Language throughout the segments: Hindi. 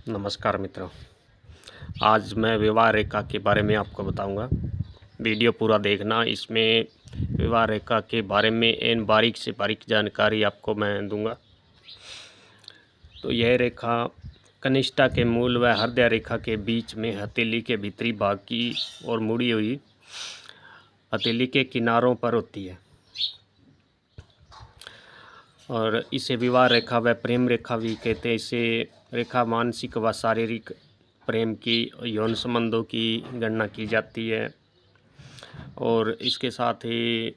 नमस्कार मित्रों। आज मैं विवाह रेखा के बारे में आपको बताऊंगा। वीडियो पूरा देखना। इसमें विवाह रेखा के बारे में एन बारीक से बारीक जानकारी आपको मैं दूंगा। तो यह रेखा कनिष्ठा के मूल व हृदय रेखा के बीच में हथेली के भीतरी भाग की ओर मुड़ी हुई हथेली के किनारों पर होती है और इसे विवाह रेखा व प्रेम रेखा भी कहते हैं। इसे रेखा मानसिक व शारीरिक प्रेम की यौन संबंधों की गणना की जाती है और इसके साथ ही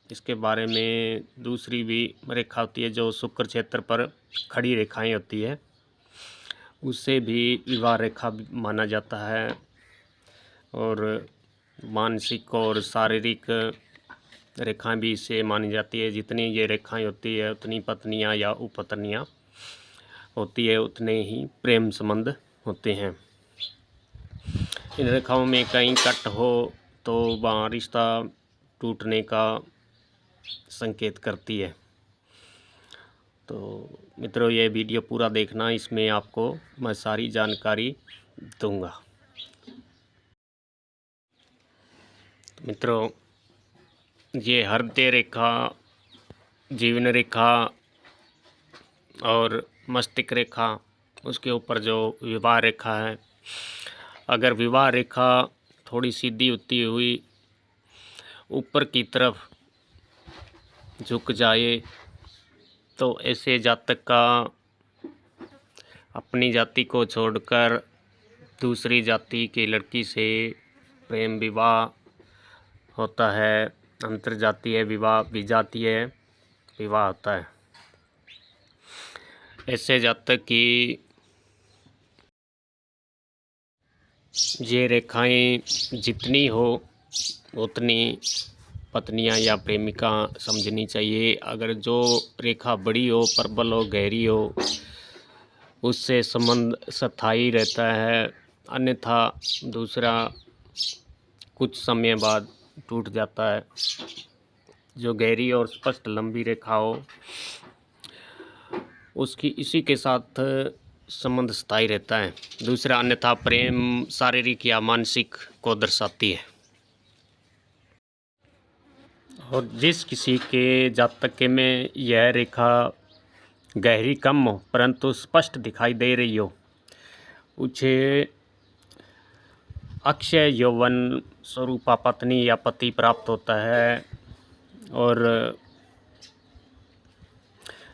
इसके बारे में दूसरी भी रेखा होती है जो शुक्र क्षेत्र पर खड़ी रेखाएं होती है, उससे भी विवाह रेखा माना जाता है। और मानसिक और शारीरिक रेखाएं भी इसे मानी जाती है। जितनी ये रेखाएं होती है उतनी पत्नियां या उपपत्नियां होती है, उतने ही प्रेम संबंध होते हैं। इन रेखाओं में कहीं कट हो तो वहाँ रिश्ता टूटने का संकेत करती है। तो मित्रों, ये वीडियो पूरा देखना, इसमें आपको मैं सारी जानकारी दूंगा। मित्रों, ये हृदय रेखा, जीवन रेखा और मस्तिष्क रेखा, उसके ऊपर जो विवाह रेखा है, अगर विवाह रेखा थोड़ी सीधी होती हुई ऊपर की तरफ झुक जाए तो ऐसे जातक का अपनी जाति को छोड़कर दूसरी जाति की लड़की से प्रेम विवाह होता है। अंतर्जातीय विवाह, विजातीय विवाह होता है। ऐसे जातक की ये रेखाएं जितनी हो उतनी पत्नियां या प्रेमिका समझनी चाहिए। अगर जो रेखा बड़ी हो, प्रबल हो, गहरी हो, उससे संबंध स्थायी रहता है, अन्यथा दूसरा कुछ समय बाद टूट जाता है। जो गहरी और स्पष्ट लंबी रेखा हो उसकी इसी के साथ संबंध स्थायी रहता है। दूसरा, अन्यथा प्रेम शारीरिक या मानसिक को दर्शाती है। और जिस किसी के जातक में यह रेखा गहरी कम हो परंतु स्पष्ट दिखाई दे रही हो, उसे अक्षय यौवन स्वरूपा पत्नी या पति प्राप्त होता है। और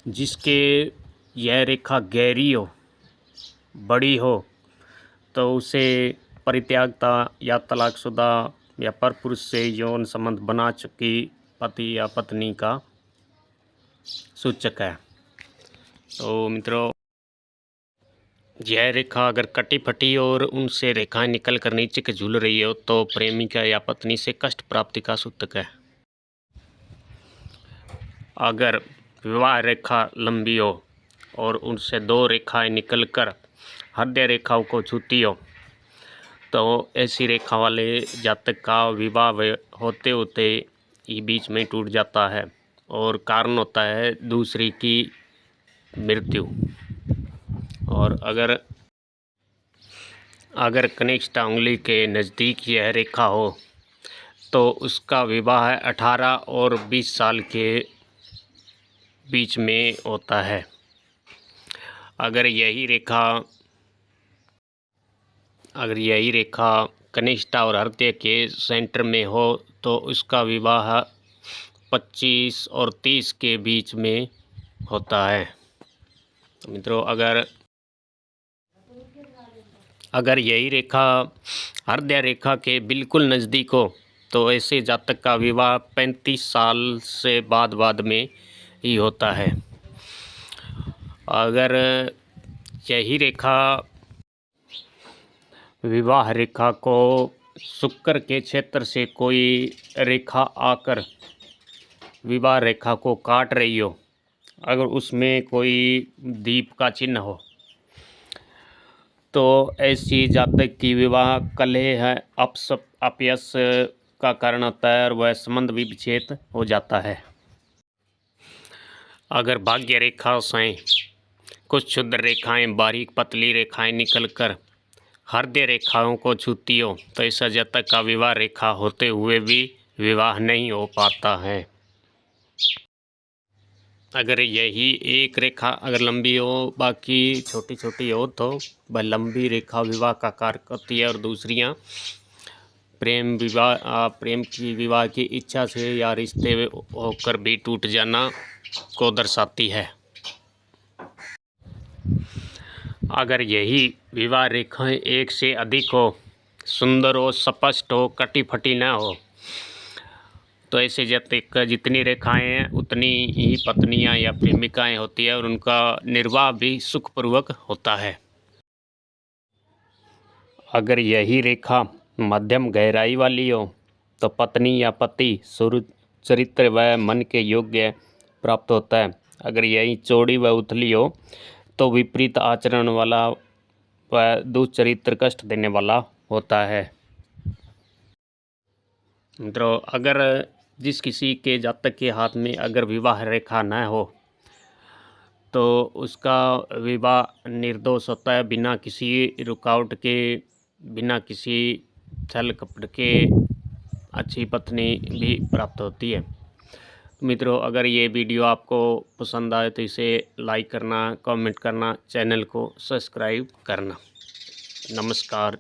जिसके यह रेखा गहरी हो, बड़ी हो, तो उसे परित्यागता या तलाकशुदा या परपुरुष से यौन संबंध बना चुकी पति या पत्नी का सूचक है। तो मित्रों, यह रेखा अगर कटी फटी और उनसे रेखाएं निकल कर नीचे के झूल रही हो तो प्रेमिका या पत्नी से कष्ट प्राप्ति का सूचक है। अगर विवाह रेखा लंबी हो और उनसे दो रेखाएं निकलकर हृदय रेखाओं को छूती हो तो ऐसी रेखा वाले जातक का विवाह होते होते ही बीच में टूट जाता है और कारण होता है दूसरी की मृत्यु। और अगर कनिष्ठ उंगली के नज़दीक यह रेखा हो तो उसका विवाह 18 और 20 साल के बीच में होता है। अगर यही रेखा कनिष्ठ और हृदय के सेंटर में हो तो उसका विवाह 25 और 30 के बीच में होता है। तो मित्रों, अगर यही रेखा हृदय रेखा के बिल्कुल नज़दीक हो तो ऐसे जातक का विवाह 35 साल से बाद में ही होता है। अगर यही रेखा विवाह रेखा को शुक्र के क्षेत्र से कोई रेखा आकर विवाह रेखा को काट रही हो, अगर उसमें कोई दीप का चिन्ह हो, तो ऐसी जातक की विवाह कलह है, अपयश का कारण होता है और वह संबंध भी विच्छेद हो जाता है। अगर भाग्य रेखा से कुछ क्षुद्र रेखाएं, बारीक पतली रेखाएं निकलकर हृदय रेखाओं को छूती हो तो ऐसा जातक का विवाह रेखा होते हुए भी विवाह नहीं हो पाता है। अगर यही एक रेखा अगर लंबी हो, बाकी छोटी छोटी हो तो वह लंबी रेखा विवाह का कार्य करती है और दूसरियां प्रेम की विवाह की इच्छा से या रिश्ते होकर भी टूट जाना को दर्शाती है। अगर यही विवाह रेखाएं एक से अधिक हो, सुंदर हो, स्पष्ट हो, कटी फटी न हो तो ऐसे जातक जितनी रेखाएं हैं उतनी ही पत्नियां या प्रेमिकाएं होती है और उनका निर्वाह भी सुखपूर्वक होता है। अगर यही रेखा मध्यम गहराई वाली हो तो पत्नी या पति चरित्र व मन के योग्य प्राप्त होता है। अगर यही चौड़ी व उथली हो तो विपरीत आचरण वाला व दुश्चरित्र कष्ट देने वाला होता है। मित्रों, अगर जिस किसी के जातक के हाथ में अगर विवाह रेखा न हो तो उसका विवाह निर्दोष होता है, बिना किसी रुकावट के, बिना किसी छल कपट के अच्छी पत्नी भी प्राप्त होती है। मित्रों, अगर ये वीडियो आपको पसंद आए तो इसे लाइक करना, कमेंट करना, चैनल को सब्सक्राइब करना। नमस्कार।